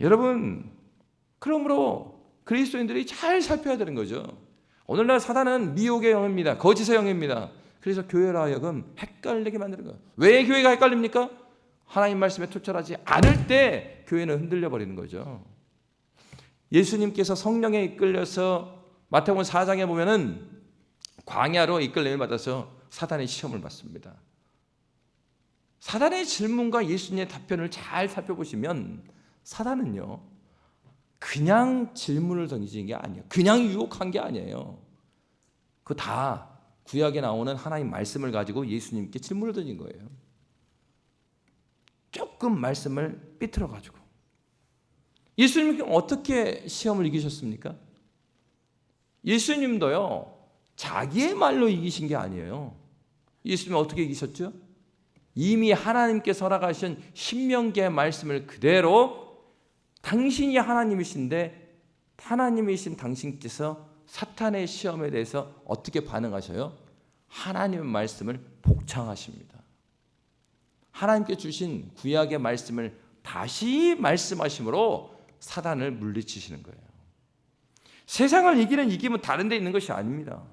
S1: 여러분, 그러므로 그리스도인들이 잘 살펴야 되는 거죠. 오늘날 사단은 미혹의 영입니다. 거짓의 영입니다. 그래서 교회로 하여금 헷갈리게 만드는 거예요. 왜 교회가 헷갈립니까? 하나님 말씀에 투철하지 않을 때 교회는 흔들려 버리는 거죠. 예수님께서 성령에 이끌려서 마태복음 4장에 보면은 광야로 이끌림을 받아서 사단의 시험을 받습니다. 사단의 질문과 예수님의 답변을 잘 살펴보시면 사단은요, 그냥 질문을 던지는 게 아니에요. 그냥 유혹한 게 아니에요. 그거 다 구약에 나오는 하나님 말씀을 가지고 예수님께 질문을 던진 거예요. 조금 말씀을 삐뚤어 가지고. 예수님께 어떻게 시험을 이기셨습니까? 예수님도요, 자기의 말로 이기신 게 아니에요. 예수님은 어떻게 이기셨죠? 이미 하나님께서 허락하신 신명기의 말씀을 그대로, 당신이 하나님이신데 하나님이신 당신께서 사탄의 시험에 대해서 어떻게 반응하셔요? 하나님의 말씀을 복창하십니다. 하나님께 주신 구약의 말씀을 다시 말씀하심으로 사단을 물리치시는 거예요. 세상을 이기는 이김은 다른 데 있는 것이 아닙니다.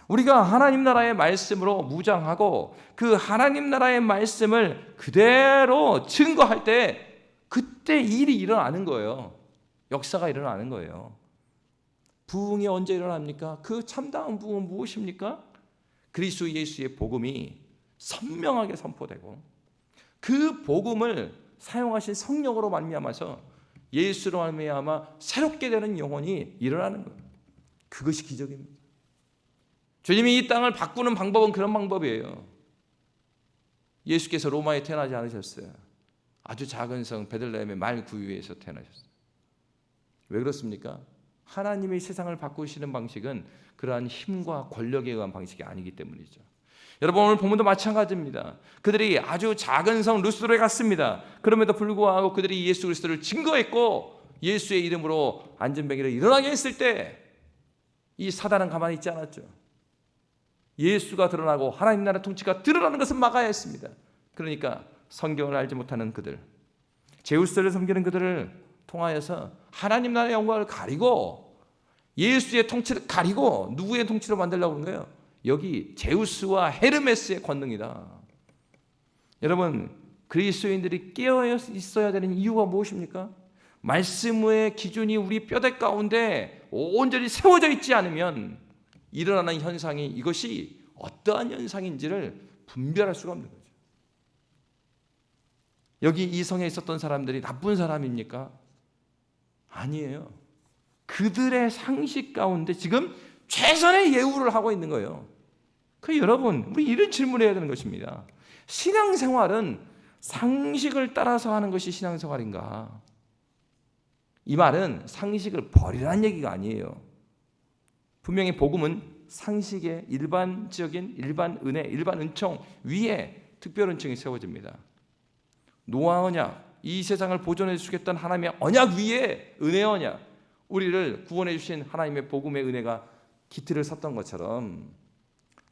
S1: 우리가 하나님 나라의 말씀으로 무장하고 그 하나님 나라의 말씀을 그대로 증거할 때 그때 일이 일어나는 거예요. 역사가 일어나는 거예요. 부흥이 언제 일어납니까? 그 참다운 부흥은 무엇입니까? 그리스도 예수의 복음이 선명하게 선포되고 그 복음을 사용하신 성령으로 말미암아서 예수로 말미암아 새롭게 되는 영혼이 일어나는 거예요. 그것이 기적입니다. 주님이 이 땅을 바꾸는 방법은 그런 방법이에요. 예수께서 로마에 태어나지 않으셨어요. 아주 작은 성 베들레헴의 말 구유에서 태어나셨어요. 왜 그렇습니까? 하나님이 세상을 바꾸시는 방식은 그러한 힘과 권력에 의한 방식이 아니기 때문이죠. 여러분, 오늘 본문도 마찬가지입니다. 그들이 아주 작은 성 루스드로에 갔습니다. 그럼에도 불구하고 그들이 예수 그리스도를 증거했고 예수의 이름으로 안전병이를 일어나게 했을 때 이 사단은 가만히 있지 않았죠. 예수가 드러나고 하나님 나라 통치가 드러나는 것은 막아야 했습니다. 그러니까 성경을 알지 못하는 그들, 제우스를 섬기는 그들을 통하여서 하나님 나라의 영광을 가리고 예수의 통치를 가리고 누구의 통치로 만들려고 하는 거예요? 여기 제우스와 헤르메스의 권능이다. 여러분, 그리스도인들이 깨어 있어야 되는 이유가 무엇입니까? 말씀의 기준이 우리 뼈대 가운데 온전히 세워져 있지 않으면 일어나는 현상이 이것이 어떠한 현상인지를 분별할 수가 없는 거죠. 여기 이 성에 있었던 사람들이 나쁜 사람입니까? 아니에요. 그들의 상식 가운데 지금 최선의 예우를 하고 있는 거예요. 그 여러분, 우리 이런 질문을 해야 되는 것입니다. 신앙생활은 상식을 따라서 하는 것이 신앙생활인가? 이 말은 상식을 버리라는 얘기가 아니에요. 분명히 복음은 상식의 일반적인 일반 은혜, 일반 은총 위에 특별 은총이 세워집니다. 노아 언약, 이 세상을 보존해 주겠다는 하나님의 언약 위에 은혜 언약, 우리를 구원해 주신 하나님의 복음의 은혜가 기틀을 섰던 것처럼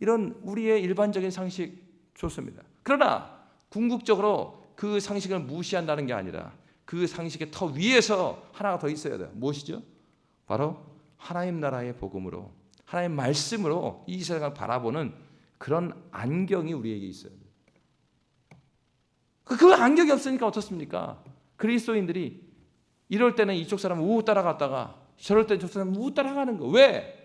S1: 이런 우리의 일반적인 상식 좋습니다. 그러나 궁극적으로 그 상식을 무시한다는 게 아니라 그 상식의 터 위에서 하나가 더 있어야 돼요. 무엇이죠? 바로 하나님 나라의 복음으로, 하나님 말씀으로 이 세상을 바라보는 그런 안경이 우리에게 있어요. 그 안경이 없으니까 어떻습니까? 그리스도인들이 이럴 때는 이쪽 사람은 우 따라갔다가 저럴 때는 저쪽 사람은 우 따라가는 거. 왜?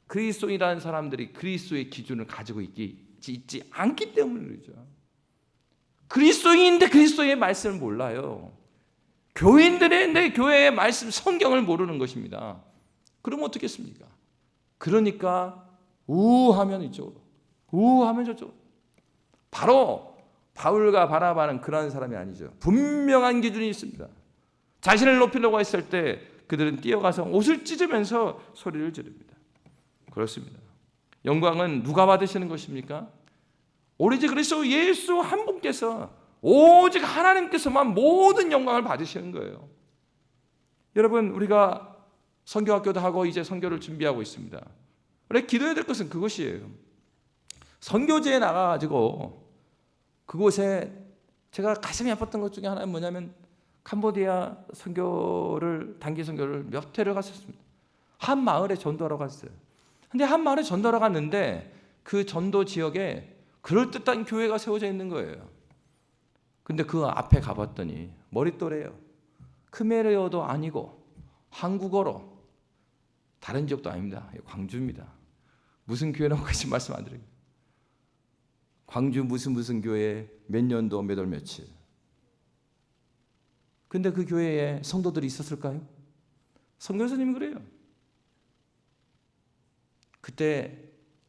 S1: 그리스도인이라는 사람들이 그리스도의 기준을 가지고 있지 않기 때문이죠. 그리스도인인데 그리스도의 말씀을 몰라요. 교인들인데 교회의 말씀, 성경을 모르는 것입니다. 그러면 어떻겠습니까? 그러니까 우하면 이쪽으로, 우하면 저쪽으로. 바로 바울과 바나바는 그런 사람이 아니죠. 분명한 기준이 있습니다. 자신을 높이려고 했을 때 그들은 뛰어가서 옷을 찢으면서 소리를 지릅니다. 그렇습니다. 영광은 누가 받으시는 것입니까? 오로지 그리스도 예수 한 분께서, 오직 하나님께서만 모든 영광을 받으시는 거예요. 여러분, 우리가 선교학교도 하고 이제 선교를 준비하고 있습니다. 우리 기도해야 될 것은 그것이에요. 선교지에 나가가지고 그곳에 제가 가슴이 아팠던 것 중에 하나는 뭐냐면 캄보디아 선교를, 단기 선교를 몇 회를 갔었습니다. 한 마을에 전도하러 갔어요. 근데 한 마을에 전도하러 갔는데 그 전도 지역에 그럴듯한 교회가 세워져 있는 거예요. 근데 그 앞에 가봤더니 머릿도래요. 크메르어도 아니고 한국어로, 다른 지역도 아닙니다. 광주입니다. 무슨 교회라고 하신 말씀 안 드려요. 광주 무슨 교회 몇 년도 몇 월 며칠. 근데 그 교회에 성도들이 있었을까요? 선교사님이 그래요. 그때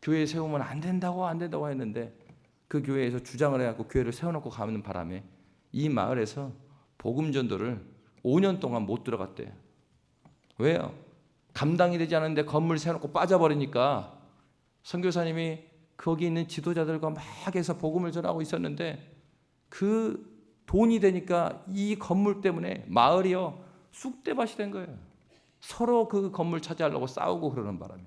S1: 교회 세우면 안 된다고 했는데 그 교회에서 주장을 해갖고 교회를 세워놓고 가는 바람에 이 마을에서 복음 전도를 5년 동안 못 들어갔대요. 왜요? 감당이 되지 않는데 건물 세워놓고 빠져버리니까 선교사님이 거기 있는 지도자들과 막 해서 복음을 전하고 있었는데 그 돈이 되니까 이 건물 때문에 마을이요 쑥대밭이 된 거예요. 서로 그 건물 차지하려고 싸우고 그러는 바람에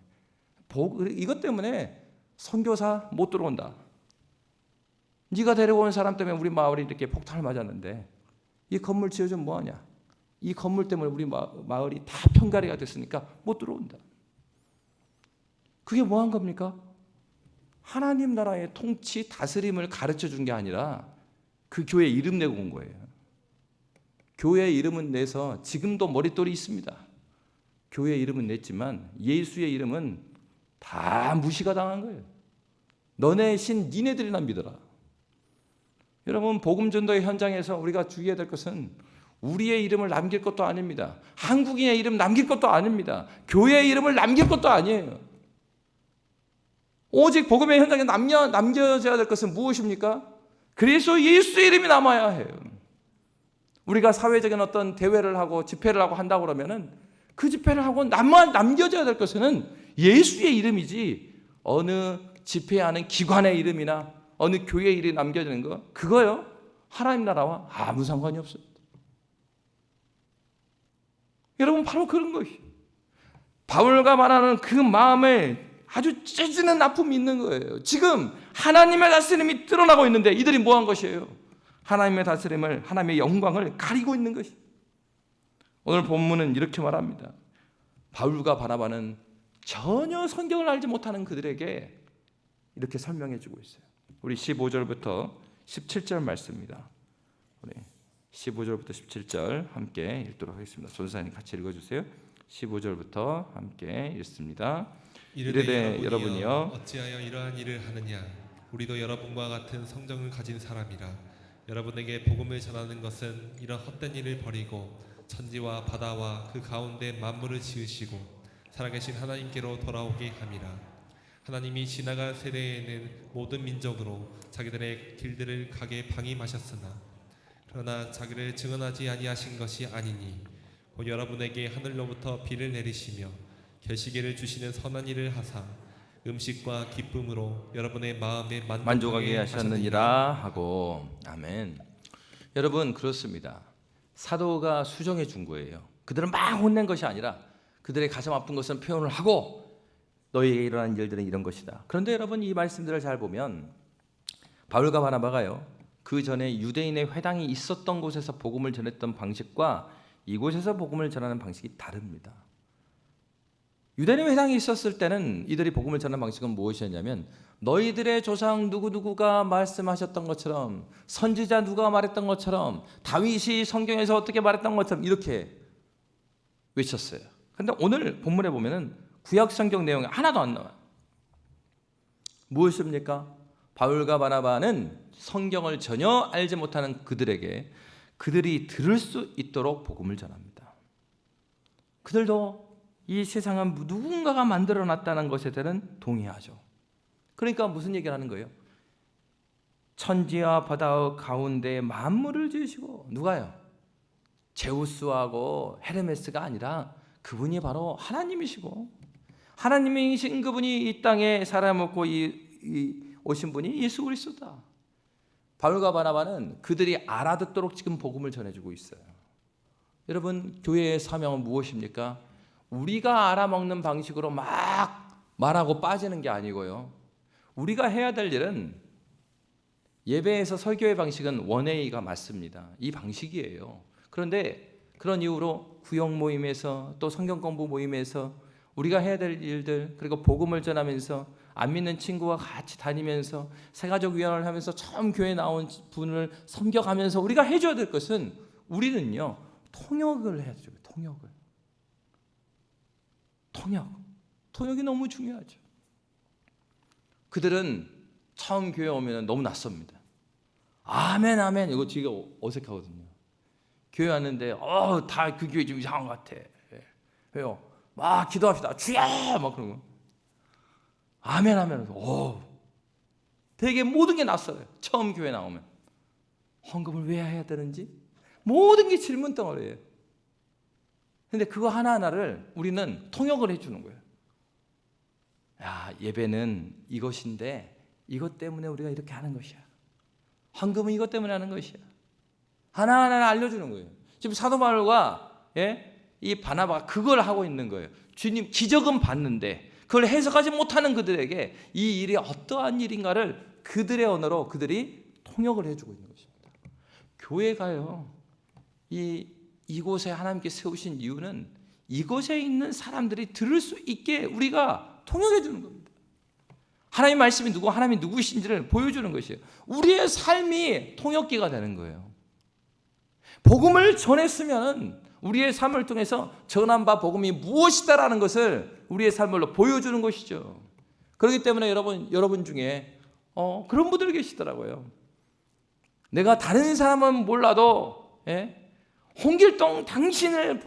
S1: 이것 때문에 선교사 못 들어온다. 네가 데려온 사람 때문에 우리 마을이 이렇게 폭탄을 맞았는데 이 건물 지어주면 뭐하냐. 이 건물 때문에 우리 마을이 다 평가리가 됐으니까 못 들어온다. 그게 뭐한 겁니까? 하나님 나라의 통치, 다스림을 가르쳐 준 게 아니라 그 교회 이름 내고 온 거예요. 교회 이름은 내서 지금도 머릿돌이 있습니다. 교회 이름은 냈지만 예수의 이름은 다 무시가 당한 거예요. 너네 신 니네들이나 믿어라. 여러분, 복음 전도의 현장에서 우리가 주의해야 될 것은 우리의 이름을 남길 것도 아닙니다. 한국인의 이름 남길 것도 아닙니다. 교회의 이름을 남길 것도 아니에요. 오직 복음의 현장에 남겨져야 될 것은 무엇입니까? 그리스도 예수의 이름이 남아야 해요. 우리가 사회적인 어떤 대회를 하고 집회를 하고 한다고 그러면은 그 집회를 하고 남겨져야 될 것은 예수의 이름이지 어느 집회하는 기관의 이름이나 어느 교회의 이름이 남겨지는 거 그거요 하나님 나라와 아무 상관이 없습니다. 여러분, 바로 그런 것이 바울과 말하는 그 마음에 아주 찢어지는 아픔이 있는 거예요. 지금 하나님의 다스림이 드러나고 있는데 이들이 뭐한 것이에요? 하나님의 다스림을, 하나님의 영광을 가리고 있는 것이. 오늘 본문은 이렇게 말합니다. 바울과 바나바는 전혀 성경을 알지 못하는 그들에게 이렇게 설명해 주고 있어요. 우리 15절부터 17절 말씀입니다. 우리 15절부터 17절 함께 읽도록 하겠습니다. 전사님 같이 읽어주세요. 15절부터 함께 읽습니다.
S2: 이르되 여러분이여 어찌하여 이러한 일을 하느냐. 우리도 여러분과 같은 성정을 가진 사람이라. 여러분에게 복음을 전하는 것은 이런 헛된 일을 버리고 천지와 바다와 그 가운데 만물을 지으시고 살아계신 하나님께로 돌아오게 함이라. 하나님이 지나간 세대에는 모든 민족으로 자기들의 길들을 가게 방임하셨으나 그러나 자기를 증언하지 아니하신 것이 아니니 곧 여러분에게 하늘로부터 비를 내리시며 결시계를 주시는 선한 일을 하사 음식과 기쁨으로 여러분의 마음에
S1: 만족하게 하셨느니라 하고. 아멘. 여러분, 그렇습니다. 사도가 수정해 준 거예요. 그들은 막 혼낸 것이 아니라 그들의 가슴 아픈 것은 표현을 하고 너희에게 일어난 일들은 이런 것이다. 그런데 여러분, 이 말씀들을 잘 보면 바울과 바나바가요, 그 전에 유대인의 회당이 있었던 곳에서 복음을 전했던 방식과 이곳에서 복음을 전하는 방식이 다릅니다. 유대인 회당이 있었을 때는 이들이 복음을 전하는 방식은 무엇이었냐면 너희들의 조상 누구누구가 말씀하셨던 것처럼, 선지자 누가 말했던 것처럼, 다윗이 성경에서 어떻게 말했던 것처럼 이렇게 외쳤어요. 그런데 오늘 본문에 보면은 구약 성경 내용이 하나도 안 나와요. 무엇입니까? 바울과 바나바는 성경을 전혀 알지 못하는 그들에게 그들이 들을 수 있도록 복음을 전합니다. 그들도 이 세상은 누군가가 만들어놨다는 것에 대한 동의하죠. 그러니까 무슨 얘기를 하는 거예요? 천지와 바다 가운데 만물을 지으시고, 누가요? 제우스하고 헤르메스가 아니라 그분이 바로 하나님이시고, 하나님이신 그분이 이 땅에 살아먹고 오신 분이 예수 그리스도다. 바울과 바나바는 그들이 알아듣도록 지금 복음을 전해주고 있어요. 여러분, 교회의 사명은 무엇입니까? 우리가 알아먹는 방식으로 막 말하고 빠지는 게 아니고요, 우리가 해야 될 일은 예배에서 설교의 방식은 원웨이가 맞습니다. 이 방식이에요. 그런데 그런 이유로 구역 모임에서 또 성경 공부 모임에서 우리가 해야 될 일들, 그리고 복음을 전하면서 안 믿는 친구와 같이 다니면서 새가족위원회를 하면서 처음 교회 나온 분을 섬겨가면서 우리가 해줘야 될 것은, 우리는요 통역을 해야 돼요. 통역이 너무 중요하죠. 그들은 처음 교회 오면 너무 낯섭니다. 아멘 아멘 이거 되게 어색하거든요. 교회 왔는데 다 그 교회 좀 이상한 것 같아. 왜요? 막 기도합시다. 주야 막 그런 거. 아멘 아멘. 되게 모든 게 낯설어요. 처음 교회 나오면 헌금을 왜 해야 되는지 모든 게 질문 덩어리예요. 근데 그거 하나하나를 우리는 통역을 해주는 거예요. 야, 예배는 이것인데 이것 때문에 우리가 이렇게 하는 것이야. 헌금은 이것 때문에 하는 것이야. 하나하나 알려주는 거예요. 지금 사도 바울과 이 바나바가 그걸 하고 있는 거예요. 주님 기적은 봤는데 그걸 해석하지 못하는 그들에게 이 일이 어떠한 일인가를 그들의 언어로 그들이 통역을 해주고 있는 것입니다. 교회가요, 이곳에 하나님께 세우신 이유는 이곳에 있는 사람들이 들을 수 있게 우리가 통역해 주는 겁니다. 하나님의 말씀이 누구, 하나님이 누구신지를 보여주는 것이에요. 우리의 삶이 통역기가 되는 거예요. 복음을 전했으면 우리의 삶을 통해서 전한 바 복음이 무엇이다라는 것을 우리의 삶으로 보여주는 것이죠. 그렇기 때문에 여러분 중에 그런 분들이 계시더라고요. 내가 다른 사람은 몰라도 홍길동 당신을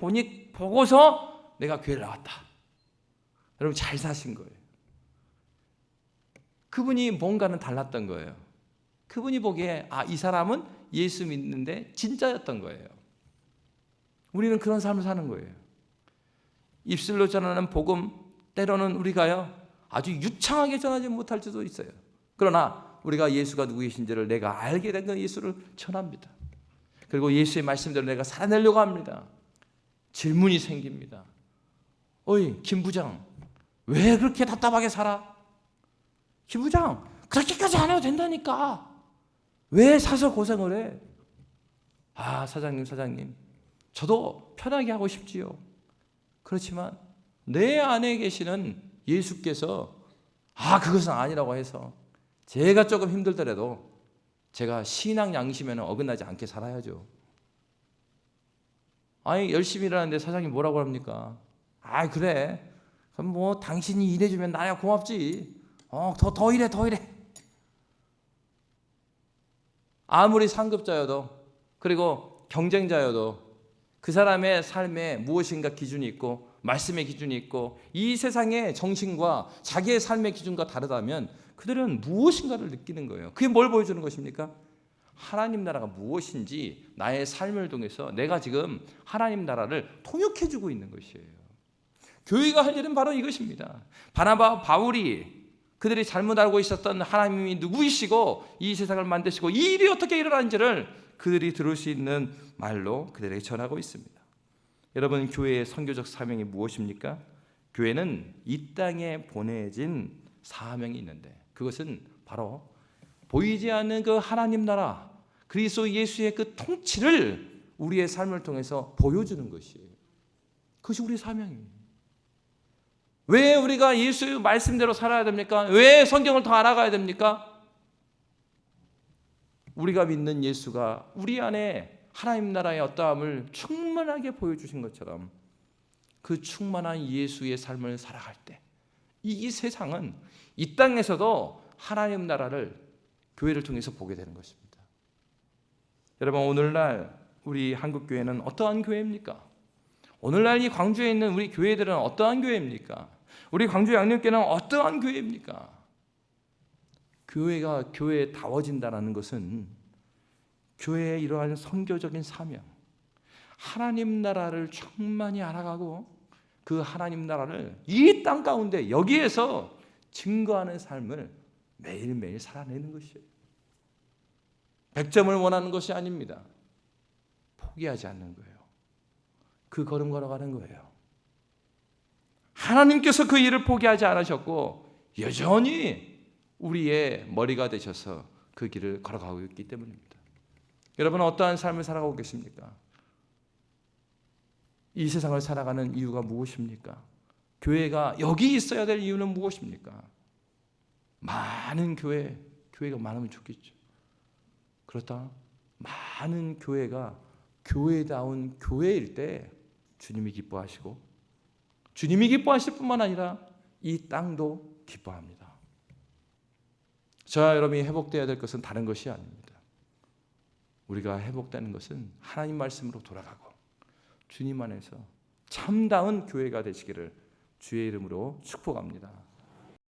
S1: 보고서 내가 교회를 나왔다. 여러분 잘 사신 거예요. 그분이 뭔가는 달랐던 거예요. 그분이 보기에 이 사람은 예수 믿는데 진짜였던 거예요. 우리는 그런 삶을 사는 거예요. 입술로 전하는 복음, 때로는 우리가요 아주 유창하게 전하지 못할 수도 있어요. 그러나 우리가 예수가 누구이신지를 내가 알게 된 건 예수를 전합니다. 그리고 예수의 말씀대로 내가 살아내려고 합니다. 질문이 생깁니다. 어이 김 부장, 왜 그렇게 답답하게 살아? 김 부장, 그렇게까지 안 해도 된다니까. 왜 사서 고생을 해? 사장님, 저도 편하게 하고 싶지요. 그렇지만 내 안에 계시는 예수께서 그것은 아니라고 해서 제가 조금 힘들더라도 제가 신앙 양심에는 어긋나지 않게 살아야죠. 열심히 일하는데 사장님 뭐라고 합니까? 그래. 그럼 뭐 당신이 일해주면 나야 고맙지. 더 일해. 아무리 상급자여도 그리고 경쟁자여도 그 사람의 삶에 무엇인가 기준이 있고 말씀의 기준이 있고 이 세상의 정신과 자기의 삶의 기준과 다르다면 그들은 무엇인가를 느끼는 거예요. 그게 뭘 보여주는 것입니까? 하나님 나라가 무엇인지 나의 삶을 통해서 내가 지금 하나님 나라를 통역해주고 있는 것이에요. 교회가 할 일은 바로 이것입니다. 바나바와 바울이 그들이 잘못 알고 있었던 하나님이 누구이시고 이 세상을 만드시고 이 일이 어떻게 일어나는지를 그들이 들을 수 있는 말로 그들에게 전하고 있습니다. 여러분, 교회의 선교적 사명이 무엇입니까? 교회는 이 땅에 보내진 사명이 있는데 그것은 바로 보이지 않는 그 하나님 나라 그리스도 예수의 그 통치를 우리의 삶을 통해서 보여주는 것이에요. 그것이 우리의 사명입니다. 왜 우리가 예수의 말씀대로 살아야 됩니까? 왜 성경을 더 알아가야 됩니까? 우리가 믿는 예수가 우리 안에 하나님 나라의 어떠함을 충만하게 보여주신 것처럼 그 충만한 예수의 삶을 살아갈 때 이 세상은 이 땅에서도 하나님 나라를 교회를 통해서 보게 되는 것입니다. 여러분, 오늘날 우리 한국교회는 어떠한 교회입니까? 오늘날 이 광주에 있는 우리 교회들은 어떠한 교회입니까? 우리 광주 양육교회는 어떠한 교회입니까? 교회가 교회다워진다는 것은 교회의 이러한 선교적인 사명, 하나님 나라를 충만히 알아가고 그 하나님 나라를 이 땅 가운데 여기에서 증거하는 삶을 매일매일 살아내는 것이에요. 100점을 원하는 것이 아닙니다. 포기하지 않는 거예요. 그 걸음 걸어가는 거예요. 하나님께서 그 일을 포기하지 않으셨고 여전히 우리의 머리가 되셔서 그 길을 걸어가고 있기 때문입니다. 여러분은 어떠한 삶을 살아가고 계십니까? 이 세상을 살아가는 이유가 무엇입니까? 교회가 여기 있어야 될 이유는 무엇입니까? 많은 교회가 많으면 좋겠죠. 그렇다 많은 교회가 교회다운 교회일 때 주님이 기뻐하시고 주님이 기뻐하실 뿐만 아니라 이 땅도 기뻐합니다. 저와 여러분이 회복되어야 될 것은 다른 것이 아닙니다. 우리가 회복되는 것은 하나님 말씀으로 돌아가고 주님 안에서 참다운 교회가 되시기를 주의 이름으로 축복합니다.